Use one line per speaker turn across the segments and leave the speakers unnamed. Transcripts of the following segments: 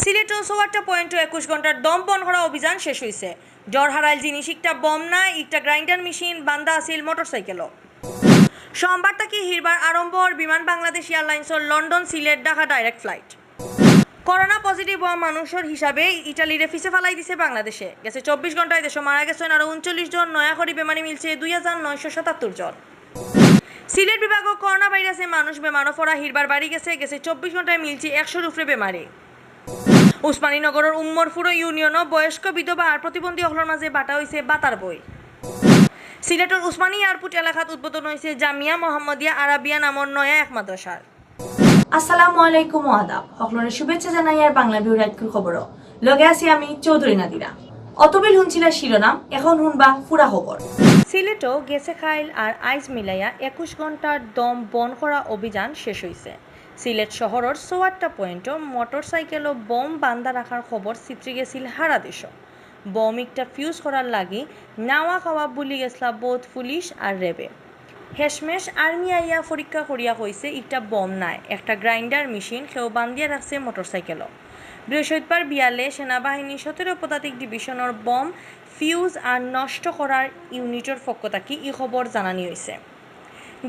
সিলেটর চউআট পয়েন্টে 21 ঘন্টার দম বন্ধ করা অভিযান শেষ হয়েছে। জ্বর হারাইল জিনিস একটা বম না, একটা গ্রাইন্ডার মেশিন বান্দা আছিল মোটরসাইকেলও। সোমবার থেকে হিরবার আরম্ভর বিমান বাংলাদেশ এয়ারলাইন্সের London Sylhet Dhaka direct flight. Corona positive হওয়া মানুষের হিসাবে ইটালিরে ফিসে ফালাই দিছে বাংলাদেশে। গেছে 24 ঘন্টায় দেশে মারা গেছেন আরও 39 জন, নয়া করে বেমারি মিলছে 2977 জন। সিলেট বিভাগ করোনা ভাইরাসে মানুষ বেমারও পড়া হিরবার বাড়ি গেছে 24 ঘন্টায় মিলছে 100 উপরে বেমারি। উসমানীনগরের উম্মরপুর ইউনিয়নও বয়স্ক বিধবা আর প্রতিবন্ধী অহলর মাঝে বাটা হয়েছে বাতার বই। সিলেটের উসমানী এয়ারপোর্ট এলাকাত উদ্বোধন হয়েছে জামিয়া মোহাম্মদিয়া আরাবিয়া নামর নয়া এক মাদ্রাসার।
আসসালামু আলাইকুম ও আদাব। সকলের শুভেচ্ছা জানাই আর বাংলা ভিউ রাইটকুর খবর লগে আছি আমি চৌধুরী নাদিরা। অতবিল শুনছিলা শিরোনাম, এখন শুনবা পুরা খবর।
সিলেটও গেছে খাইল আর আইজ মিলাইয়া 21 ঘন্টার দম বন্ধ করা অভিযান শেষ হয়েছে। সিলেট শহরের চউআট পয়েন্টও মোটরসাইকেলও বম বান্ধা রাখার খবর চিত্রি গেছিল হারা দেশ। বম একটা ফিউজ করার লাগি নাওয়া খাওয়া বুলি গেছলা বোধ পুলিশ আর রেবে। হেশমেশ আর্মি আইয়া পরীক্ষা করিয়া হয়েছে একটা বম নাই, একটা গ্রাইন্ডার মেশিন সেও বান্ধিয়া রাখছে মোটরসাইকেলও। বৃহস্পতিবার বিয়ালে সেনাবাহিনী 17 পদাতিক ডিভিশনের বম ফিউজ আর নষ্ট করার ইউনিটের পক্ষ থেকে এই খবর জানানি হয়েছে।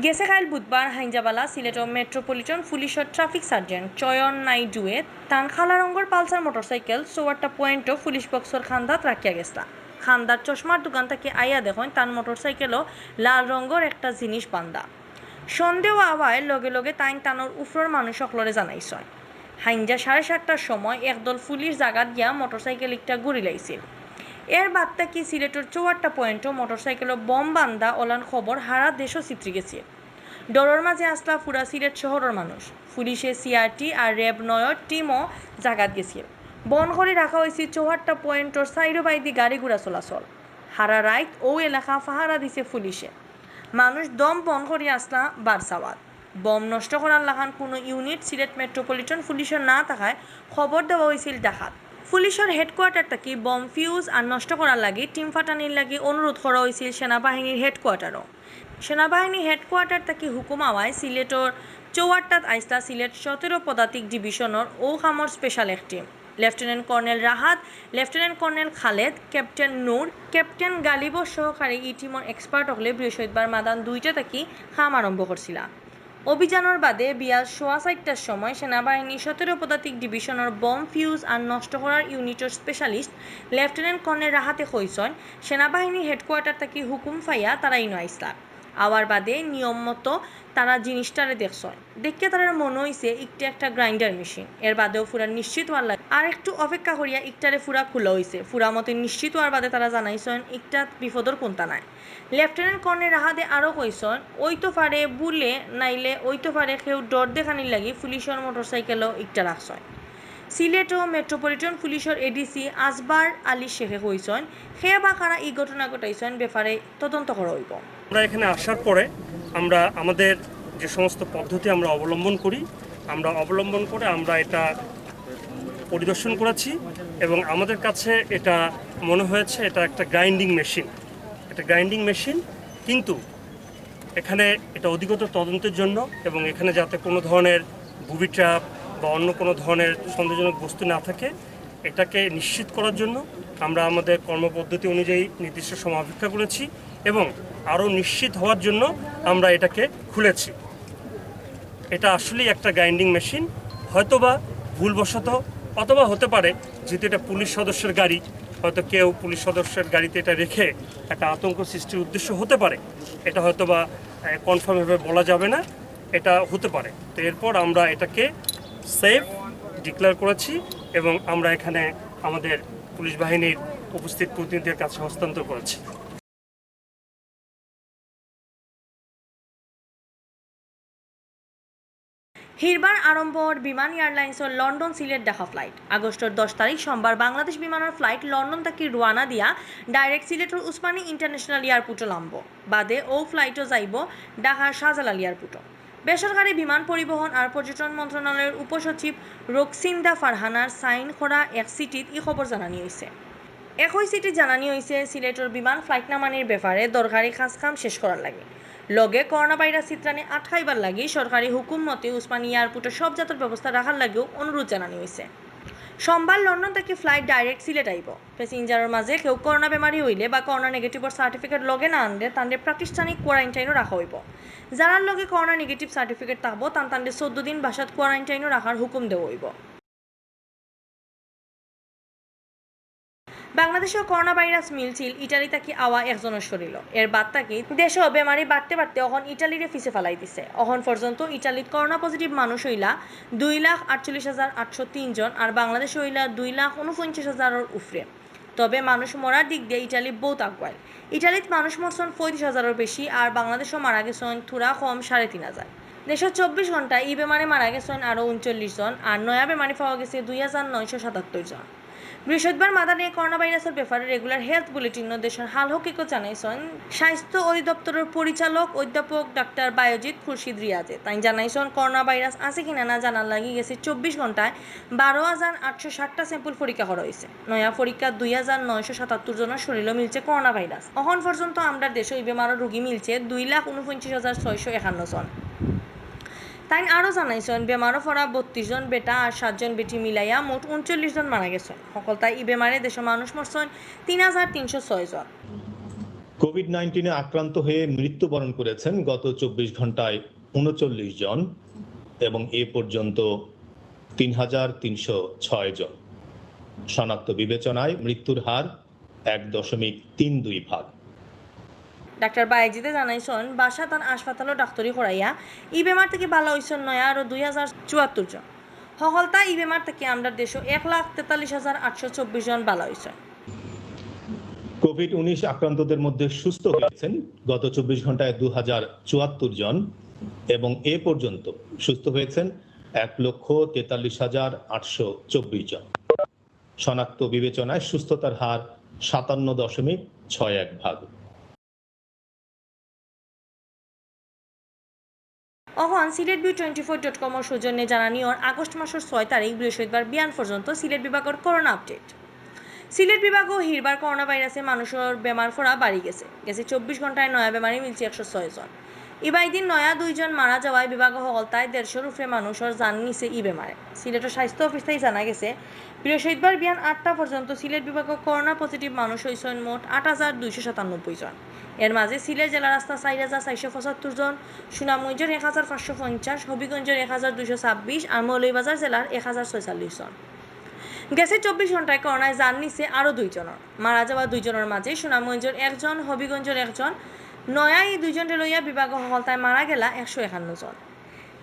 গেছে খাইল বুধবার হাইঞ্জাবালা সিলেটর মেট্রোপলিটন পুলিশের ট্রাফিক সার্জেন্ট চয়ন নাইডুয়ে তান খালা রঙের পালসার মোটরসাইকেল চউআট পয়েন্টও পুলিশ বক্সর খান্দাত রাখিয়া গেছলা। খান্দার চশমার দোকান থেকে আইয়া দেখেন তার মোটরসাইকেলও লাল রঙের একটা জিনিস বান্ধা। সন্দেহ আওয়ায় লগে লগে তাইন তানোর উফরর মানুষ সকলরে জানাইছে। হাইঞ্জা 7:30টার সময় একদল পুলিশ জাগাত গিয়া মোটরসাইকেল একটা ঘুরি লাইছিল। এর বাদটা কি সিলেটের চউআট পয়েন্টও মোটরসাইকেলও বম বান্ধা ওলান খবর হারা দেশও চিত্রি গেছে। ডরের মাঝে আসলা পুরা সিলেট শহরের মানুষ। পুলিশে সিআরটি আর র্যাব 9 টিমও জাগাত গেছিল। বন করে রাখা হয়েছে চউআট পয়েন্টর সাইডো বাইদি গাড়ি ঘোড়া চলাচল। হারা রাইত ও এলাকা পাহারা দিছে পুলিশে। মানুষ দম বন করে আসলা বারসাওয়াত। বম নষ্ট করার লাগান কোনো ইউনিট সিলেট মেট্রোপলিটন পুলিশের না থাকায় খবর দেওয়া হয়েছিল ডাকাত। পুলিশের হেডকোয়ার্টার থেকে বম ফিউজ আর নষ্ট করার লাগে টিম ফাটানির লাগে অনুরোধ করা হয়েছিল সেনাবাহিনীর হেডকোয়ার্টারও। সেনাবাহিনী হেডকোয়ার্টার থেকে হুকুম আওয়ায় সিলেটর চউআটটাত আইসলা সিলেট 17 পদাতিক ডিভিশনের ও খামর স্পেশাল এক team. Lieutenant colonel Rahat, lieutenant colonel Khaled, captain Nur, captain Ghalib সহকারী এই টিমের এক্সপার্ট হলে বৃহস্পতিবার মাদান 2টা থেকে খাম আরম্ভ করছিল। অভিযানের বাদে বিয়াল 4:30টার সময় সেনাবাহিনী 17 পদাতিক ডিভিশনের বম ফিউজ আর নষ্ট করার ইউনিটের স্পেশালিস্ট লেফটেন্যান্ট কর্নেল রাহাতে কইছেন সেনাবাহিনী হেডকোয়ার্টার থেকে হুকুম ফাইয়া তারা ইনো আইসলা। আওয়ার বাদে নিয়ম মতো তারা জিনিসটারে দেখছেন। দেখে তারা মনে হয়েছে একটা গ্রাইন্ডার মেশিন। এর বাদেও ফুরা নিশ্চিত হওয়ার লাগে আর একটু অপেক্ষা করিয়া একটারে ফুরা খোলা হয়েছে। ফুরা মতে নিশ্চিত হওয়ার বাদে তারা জানাইছেন একটা বিপদর কোনটা নাই। লেফটেন্যান্ট কর্নেল রাহাদে আরও কইছেন ওই তো পারে বুলে নাইলে ওই তো পারে কেউ ডর দেখানির লাগি পুলিশের মোটরসাইকেলও একটা রাখছেন। সিলেট ও মেট্রোপলিটন পুলিশের এডিসি আসবার আলী শেখে কইছেন সে বা কারা এই ঘটনা ঘটাইছেন ব্যাপারে তদন্ত করা হইব।
আমরা এখানে আসার পরে আমরা আমাদের যে সমস্ত পদ্ধতি আমরা অবলম্বন করে আমরা এটা পরিদর্শন করেছি এবং আমাদের কাছে এটা মনে হয়েছে এটা একটা গ্রাইন্ডিং মেশিন, কিন্তু এখানে এটা অধিকতর তদন্তের জন্য এবং এখানে যাতে কোনো ধরনের বুবি ট্র্যাপ বা অন্য কোনো ধরনের সন্দেহজনক বস্তু না থাকে এটাকে নিশ্চিত করার জন্য আমরা আমাদের কর্মপদ্ধতি অনুযায়ী নির্দিষ্ট সময় অপেক্ষা করেছি এবং আরও নিশ্চিত হওয়ার জন্য আমরা এটাকে খুলেছি। এটা আসলেই একটা গ্রাইন্ডিং মেশিন, হয়তোবা ভুলবশত অথবা হতে পারে যেহেতু এটা পুলিশ সদস্যের গাড়ি, হয়তো কেউ পুলিশ সদস্যের গাড়িতে এটা রেখে একটা আতঙ্ক সৃষ্টির উদ্দেশ্য হতে পারে। এটা হয়তোবা কনফার্মভাবে বলা যাবে না, এটা হতে পারে। তো এরপর আমরা এটাকে সেফ ডিক্লেয়ার করেছি এবং আমরা এখানে আমাদের পুলিশ বাহিনীর উপস্থিত প্রতিনিধিদের কাছে হস্তান্তর করেছি।
হিরবার আরম্ভর বিমান এয়ারলাইন্সের লন্ডন সিলেট ঢাকা ফ্লাইট। আগস্টের 10 তারিখ সোমবার বাংলাদেশ বিমানের ফ্লাইট লন্ডন থেকে রওনা দিয়া ডাইরেক্ট সিলেটের উসমানী ইন্টারন্যাশনাল এয়ারপোর্টে নামব। বাদে ও ফ্লাইটও যাইব ঢাকার শাহজালাল এয়ারপোর্টও। বেসরকারি বিমান পরিবহন আর পর্যটন মন্ত্রণালয়ের উপসচিব রোকসিন্দা ফারহানার সাইন করা এক চিঠিত এই খবর জানানি হয়েছে। একই চিঠি জানানি হয়েছে সিলেটের বিমান ফ্লাইট নামানির ব্যাপারে দরকারি কাম শেষ করার লাগে লগে করোনা ভাইরাস চিত্রানে আটকাইবার লাগে সরকারি হুকুম মতে উসমানী এয়ারপোর্টে সব জাতের ব্যবস্থা রাখার লাগেও অনুরোধ জানানি হয়েছে। সোমবার লন্ডন থেকে ফ্লাইট ডাইরেক্ট সিলেট আইব। প্যাসেঞ্জারের মাঝে কেউ করোনা বেমারি হইলে বা করোনা নেগেটিভর সার্টিফিকেট লগে না আনলে তাদের প্রাতিষ্ঠানিক কোয়ারেন্টাইনও রাখা হইব। যারার লগে করোনা নেগেটিভ সার্টিফিকেট থাকবো তাদের 14 দিন বাসাত কোয়ারেন্টাইনও রাখার হুকুম দেওয়া হইব। বাংলাদেশেও করোনা ভাইরাস মিলছিল ইটালি তাকে আওয়া একজনের শরীর এর বাদ তাকে দেশেও বেমারি বাড়তে বাড়তে এখন ইটালিরে ফিসে ফেলাই দিছে। এখন পর্যন্ত ইটালিত করোনা পজিটিভ মানুষ হইলা 2,48,803 জন আর বাংলাদেশে হইলা 2,49,000-এর উপরে। তবে মানুষ মরার দিক দিয়ে ইটালি বহুত আগুয়াল। ইটালিত মানুষ মরছেন 35,000-এর বেশি আর বাংলাদেশও মারা গেছেন থোড়া কম 3,500। দেশের 24 ঘন্টায় এই বেমারে মারা গেছেন আরও 39 জন আর নয়া বেমারি পাওয়া গেছে 2,977 জন। বৃহস্পতিবার মাদানে করোনা ভাইরাসের ব্যাপারে রেগুলার হেলথ বুলেটিন দেশের হাল হকিকত জানাইছেন স্বাস্থ্য অধিদপ্তরের পরিচালক অধ্যাপক ডাক্তার বায়োজিৎ খুরশিদ রিয়াজে। তাই জানাইছেন করোনা ভাইরাস আছে কিনা না জানার লাগি গেছে 24 ঘন্টায় 12,860টা স্যাম্পল পরীক্ষা করা হয়েছে। নয়া পরীক্ষা 2,977 জনের শরীরে মিলছে করোনা ভাইরাস। এখন পর্যন্ত আমরা দেশে এই বেমারের রোগী মিলছে 2,49,651 জন। তাই আরও জানাইছেন বেমারও পড়া 32 জন বেটা আর 7 জন বেটি মিলাইয়া মোট 39 জন মারা গেছেন। সকলতাই এই বেমারে দেশের মানুষ মরছেন 3,306 জন।
কোভিড-19 আক্রান্ত হয়ে মৃত্যুবরণ করেছেন গত 24 ঘন্টায় 39 জন এবং এ পর্যন্ত 3,306 জন। শনাক্ত বিবেচনায় মৃত্যুর হার 1.32%।
ডাক্তার বাইজিদে জানাইছেন বাসা তার হাসপাতালও ডাক্তারি করাইয়া এই বেমার থেকে ভালো হয়েছেন নয়া আরও 2,074 জন। সকলতা এই বেমার থেকে আমরা দেশও 1,43,824 জন ভালো হয়েছেন।
কোভিড-19 আক্রান্তদের মধ্যে সুস্থ হয়েছেন গত 24 ঘন্টায় 2,074 জন এবং এ পর্যন্ত সুস্থ হয়েছেন 1,43,824 জন। শনাক্ত বিবেচনায় সুস্থতার হার 57.61%।
অহন সিলেট view24.com সৌজন্যে জানানিওর আগস্ট মাসের 6 তারিখ বৃহস্পতিবার বিয়ান পর্যন্ত সিলেট বিভাগের করোনা আপডেট। সিলেট বিভাগও হিরবার করোনা ভাইরাসে মানুষের বেমার ফোড়া বাড়ি গেছে 24 ঘন্টায় নয়া বেমারি মিলছে 106 জন। ইবাই দিন নয়া 2 জন মারা যাওয়ায় বিভাগ হলতায় 150-এর উপরে মানুষের জান নিছে ই বেমারে। সিলেটের স্বাস্থ্য অফিস থেকে জানা গেছে বৃহস্পতিবার বিয়ান 8টা পর্যন্ত সিলেট বিভাগের করোনা পজিটিভ মানুষ হয়েছেন মোট 8,297 জন। এর মাঝে সিলেট জেলার রাস্তা 4,475 জন, সুনামগঞ্জের 1,550, হবিগঞ্জের 1,226 আর মৌলভীবাজার জেলার 1,046 জন। গেছে 24 ঘন্টায় করোনায় জান নিছে আরও 2 জনের। মারা যাওয়া 2 জনের মাঝে সুনামগঞ্জের 1 জন, হবিগঞ্জের 1 জন। নয়া এই 2 জনকে লইয়া বিভাগ হলতায় মারা গেলা 151 জন।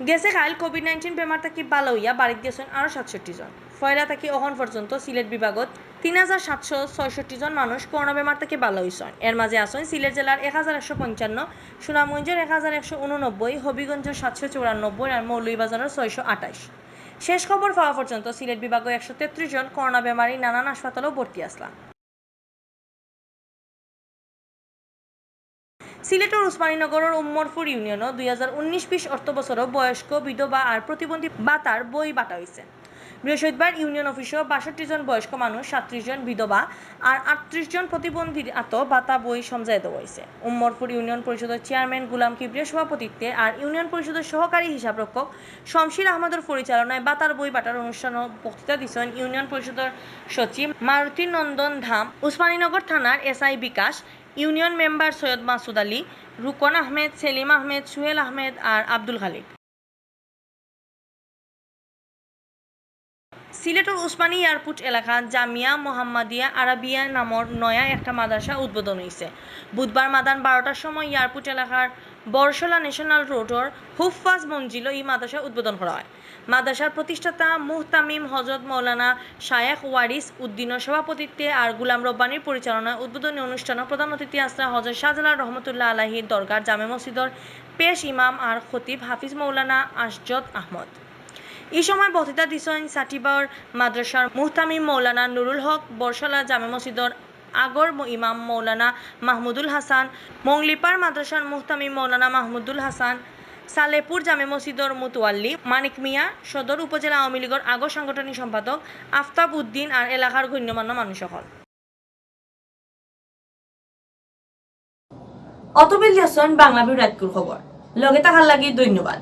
গেছে কাল কোভিড-19 বেমার থাকি ভালো হইয়া বাড়িতে গেছেন আরও 67 জন। ফয়লা থাকি অহন পর্যন্ত সিলেট বিভাগত 3,766 জন মানুষ করোনা বেমার থেকে ভালো হয়েছেন। এর মাঝে আছেন সিলেট জেলার 1,155, সুনামগঞ্জের 1,189, হবিগঞ্জের 794 আর মৌলভীবাজারের 628। শেষ খবর পাওয়া পর্যন্ত সিলেট বিভাগে 133 জন করোনা বেমারি নানান হাসপাতালেও ভর্তি আসলা। সিলেটের উসমানীনগরের উম্মরপুর ইউনিয়নও 2019-20 অর্থ বছরও বয়স্ক বিধবা আর প্রতিবন্ধী ভাতার বই বাটা হয়েছে। বৃহস্পতিবার ইউনিয়ন অফিসেও 62 জন বয়স্ক মানুষ, 37 জন বিধবা আর 38 জন প্রতিবন্ধী ভাতা বই সমঝাই দেওয়া হয়েছে। উম্মরপুর ইউনিয়ন পরিষদের চেয়ারম্যান গুলাম কিবরিয়ার সভাপতিত্বে আর ইউনিয়ন পরিষদের সহকারী হিসাবরক্ষক শমশির আহমদের পরিচালনায় বাতার বই বাটার অনুষ্ঠানে বক্তৃতা দিচ্ছেন ইউনিয়ন পরিষদের সচিব মারুতি নন্দন ধাম, উসমানীনগর থানার এসআই বিকাশ, ইউনিয়ন মেম্বার সৈয়দ মাসুদ আলী, রুকন আহমেদ, সেলিম আহমেদ, সুহেল আহমেদ আর আব্দুল খালিক। সিলেটের উসমানী এয়ারপোর্ট এলাকা জামিয়া মোহাম্মদিয়া আরাবিয়া নামর নয়া একটা মাদ্রাসা উদ্বোধন হয়েছে। বুধবার মাদান 12টার সময় এয়ারপোর্ট এলাকার বরশলা ন্যাশনাল রোডর হুফফাজ মঞ্জিল এই মাদ্রাসা উদ্বোধন করা হয়। মাদ্রাসার প্রতিষ্ঠাতা মুহতামিম হজরত মৌলানা শায়েখ ওয়ারিস উদ্দিনের সভাপতিত্বে আর গুলাম রব্বানির পরিচালনায় উদ্বোধনী অনুষ্ঠানে প্রধান অতিথি আসরা হজরত শাহজালাল রহমতুল্লাহ আলাহির দরগার জামে মসজিদর পেশ ইমাম আর খতিব হাফিজ মৌলানা আশজদ আহমদ। এই সময় বক্তৃতা দিচ্ছেন সাটিবার মাদ্রাসার মুহতামিম মৌলানা নুরুল হক, বরশলা জামে মসজিদর আগর ইমাম মৌলানা মাহমুদুল হাসান, মংলিপার মাদ্রাসার মুহতামিম মৌলানা মাহমুদুল হাসান, সালেপুর জামে মসজিদর মুতোয়াল্লি মানিক মিয়া, সদর উপজেলা আওয়ামী লীগের আগর সাংগঠনিক সম্পাদক আফতাব উদ্দিন আর এলাকার গণ্যমান্য মানুষ সকল।
অতবিল জাসন বাংলা বিউরো খবর লগে থাকার লাগি ধন্যবাদ।